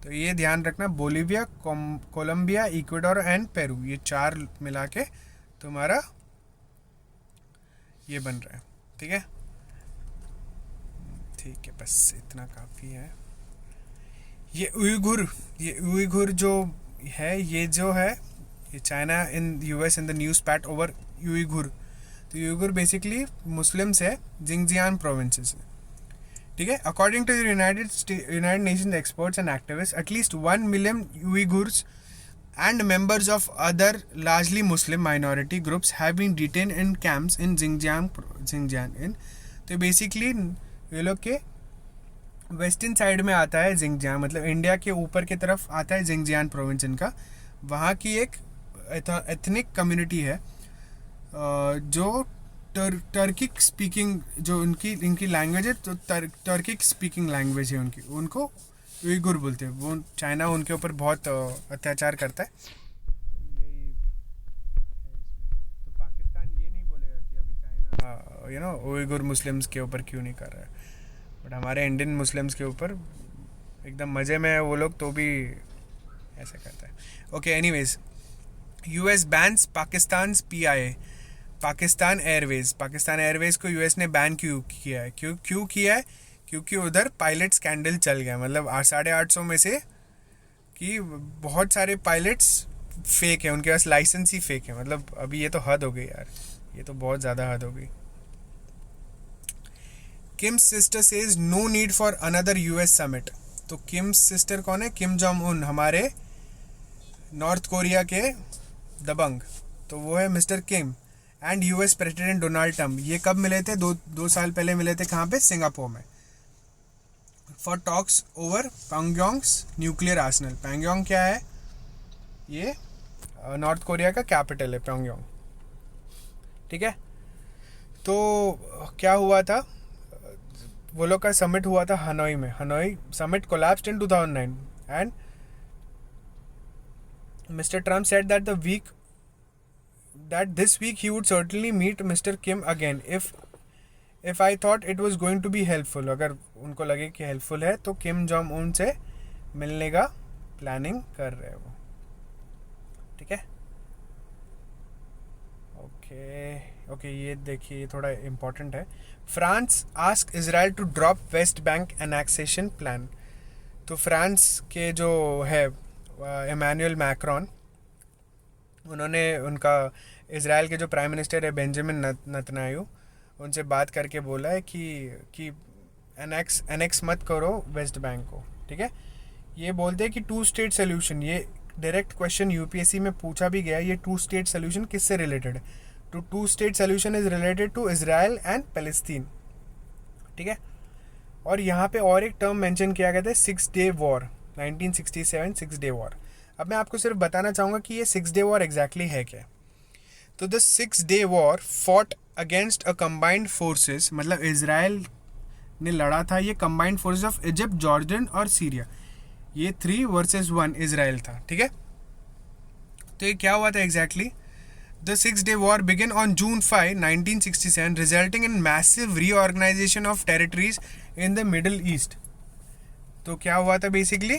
तो ये ध्यान रखना, Bolivia, Colombia, Ecuador and Peru, ये चार मिला के तुम्हारा ये बन रहा है। ठीक है, ठीक है, बस इतना काफ़ी है। ये उइघुर जो है, ये जो है, ये China in US in the news PAT over Uyghur. तो उइघुर बेसिकली मुस्लिम्स है, जिंगजियान प्रोविंसेस है। ठीक है, according to United Nations experts and activist, at least 1 million Uyghurs and members of other largely Muslim minority groups have been detained in camps in Xinjiang in। तो बेसिकली ये लोग के वेस्टर्न साइड में आता है जिंगजियांग, मतलब इंडिया के ऊपर की तरफ आता है जिंगजियांग प्रोविंस इनका। वहाँ की एक एथनिक कम्युनिटी है जो टर्किक स्पीकिंग, जो इनकी लैंग्वेज है, तो टर्किक स्पीकिंग लैंग्वेज है उनकी, उनको उइघुर बोलते हैं। वो चाइना उनके ऊपर बहुत अत्याचार करता है। यही है इसमें। तो पाकिस्तान ये नहीं बोलेगा कि अभी चाइना उइघुर मुस्लिम्स के ऊपर क्यों नहीं कर रहा है, बट हमारे इंडियन मुस्लिम्स के ऊपर एकदम मज़े में है वो लोग, तो भी ऐसा करता है। Okay, anyways, US bans Pakistan PIA, Pakistan Airways को US ने बैन क्यों किया है? क्यों किया है? क्योंकि उधर पायलट स्कैंडल चल गया, मतलब 850 में से कि बहुत सारे पायलट्स फेक है, उनके पास लाइसेंस ही फेक है। मतलब अभी ये तो हद हो गई यार, ये तो बहुत ज़्यादा हद हो गई। Kim's sister says no need for another US summit. तो किम्स सिस्टर कौन है? किम जोंग उन, हमारे नॉर्थ कोरिया के दबंग, तो वो है mister Kim. And US president Donald Trump, ये कब मिले थे? दो साल पहले मिले थे। कहाँ पे? सिंगापुर में, for talks over Pyongyang's nuclear arsenal. Pyongyang क्या है? ये नॉर्थ कोरिया का कैपिटल है, पैंगोंग। ठीक है, तो क्या हुआ था, वो लोग का समिट हुआ था हनोई में। Hanoi summit collapsed in 2009 and mister Trump said that this week he would certainly meet Mr. Kim again if I thought it was going to be helpful। अगर उनको लगे कि हेल्पफुल है तो किम जोंग उन से मिलने का प्लानिंग कर रहे हैं वो। ठीक है, ओके। ओके ये देखिए, ये थोड़ा इम्पोर्टेंट है. France ask Israel to drop West Bank annexation plan. तो फ्रांस के जो है इमैनुअल मैक्रोन, उन्होंने उनका इजराइल के जो प्राइम मिनिस्टर है बेंजामिन नेतन्याहू, उनसे बात करके बोला है कि एनेक्स मत करो वेस्ट बैंक को. ठीक है, ये बोलते हैं कि 2 स्टेट सोल्यूशन, ये डायरेक्ट क्वेश्चन यूपीएससी में पूछा भी गया, ये 2 स्टेट सोल्यूशन किससे रिलेटेड है? तो 2 state solution is related to Israel and Palestine. ठीक है, और यहाँ पे और एक टर्म मेंशन किया गया था 6 डे वॉर, 1967 6 डे वॉर. अब मैं आपको सिर्फ बताना चाहूँगा कि ये 6 डे वॉर एग्जैक्टली है क्या. तो the 6 day war fought against a combined forces, मतलब इजराइल ने लड़ा था ये combined forces of Egypt, Jordan और सीरिया. ये 3 वर्सेस 1 इजराइल था. ठीक है, तो ये क्या हुआ था exactly? The 6 day war begin on June 5, 1967, resulting in massive reorganisation of territories in the Middle East. तो क्या हुआ था बेसिकली?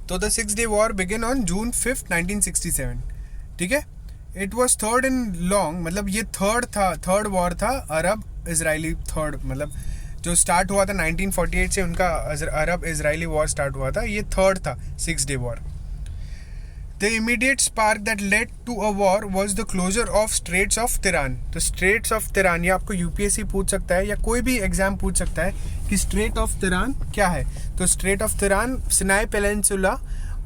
तो the 6 day war begin on June 5, 1967. ठीक है, it was third in long, मतलब ये थर्ड वॉर था अरब इजराइली. थर्ड मतलब जो स्टार्ट हुआ था 1948 से, उनका अरब इजराइली वॉर स्टार्ट हुआ था, ये थर्ड था 6 day war. The immediate spark that led to a war was the closure of straits of Tiran. तो स्ट्रेट्स ऑफ तिरान, ये आपको यूपीएससी पूछ सकता है या कोई भी एग्जाम पूछ सकता है कि स्ट्रेट ऑफ तिरान क्या है. तो स्ट्रेट ऑफ तिरान सिनाई पेनिनसुला,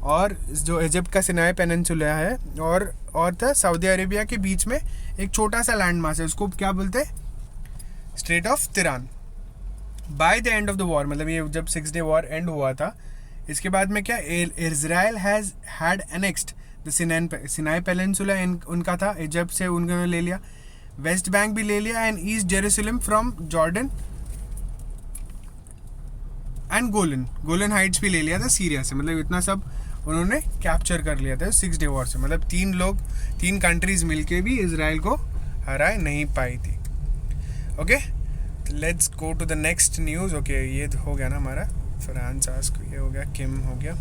और जो इजिप्ट का सिनाई पेनिनसुला है और था सऊदी अरेबिया के बीच में एक छोटा सा लैंड मास है, उसको क्या बोलते हैं? Strait of Tiran. By the end of the war, मतलब ये जब 6 डे वॉर एंड हुआ था, इसके बाद में क्या, Israel had annexed the Sinai peninsula, उनका था, इजिप्ट से उन्होंने ले लिया, वेस्ट बैंक भी ले लिया, and east Jerusalem from Jordan, and Golan Heights भी ले लिया था सीरिया से. मतलब इतना सब उन्होंने कैप्चर कर लिया था 6 डे वॉर से. मतलब 3 कंट्रीज मिलके भी इजराइल को हरा नहीं पाई थी. Okay, let's go to the next news. Okay, ये हो गया ना हमारा फ्रांस आस्क, ये हो गया, किम हो गया.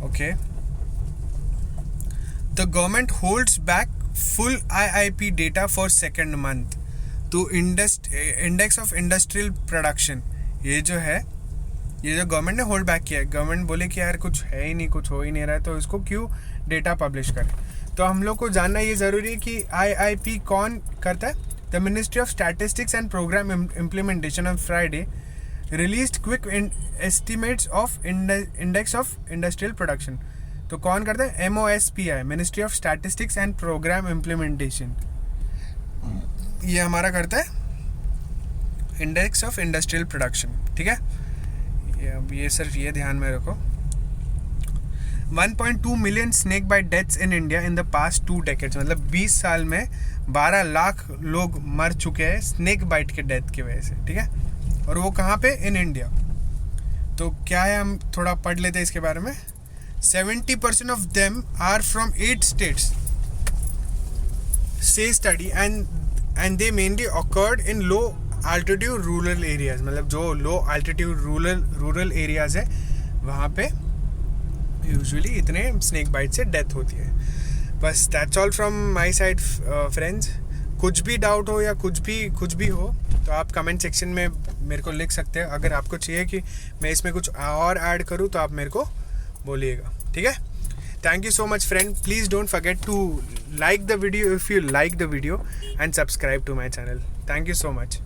Okay, the government holds back full IIP data for 2nd month. तो इंडेक्स ऑफ इंडस्ट्रियल प्रोडक्शन, ये जो गवर्नमेंट ने होल्ड बैक किया है. गवर्नमेंट बोले कि यार कुछ है ही नहीं, कुछ हो ही नहीं रहा है, तो इसको क्यों डेटा पब्लिश करें. तो हम लोग को जानना ये ज़रूरी है कि IIP कौन करता है. The ministry of statistics and programme implementation on Friday released quick estimates of index of industrial production. तो कौन करता है? MOSPI, ministry of statistics and programme implementation, ये हमारा करता है इंडेक्स ऑफ इंडस्ट्रियल प्रोडक्शन. ठीक है, ये सिर्फ ये ध्यान में रखो. 1.2 million snake bite deaths in India in the past 2 decades. मतलब 20 साल में 12 लाख लोग मर चुके हैं स्नेक बाइट के डेथ की वजह से. ठीक है, और वो कहाँ पे? In India. तो क्या है, हम थोड़ा पढ़ लेते हैं इसके बारे में. 70% of them are from 8 states से study, and they mainly occurred in low altitude rural areas. मतलब जो लो अल्टीट्यूड रूरल एरियाज है, वहाँ पे यूजुअली इतने स्नेक बाइट से डेथ होती है. बस that's all from my side friends. कुछ भी डाउट हो या कुछ भी हो तो आप कमेंट सेक्शन में मेरे को लिख सकते हैं. अगर आपको चाहिए कि मैं इसमें कुछ और ऐड करूँ तो आप मेरे को बोलिएगा. ठीक है, thank you so much friend. Please don't forget to like the video if you like the video and subscribe to my channel. Thank you so much.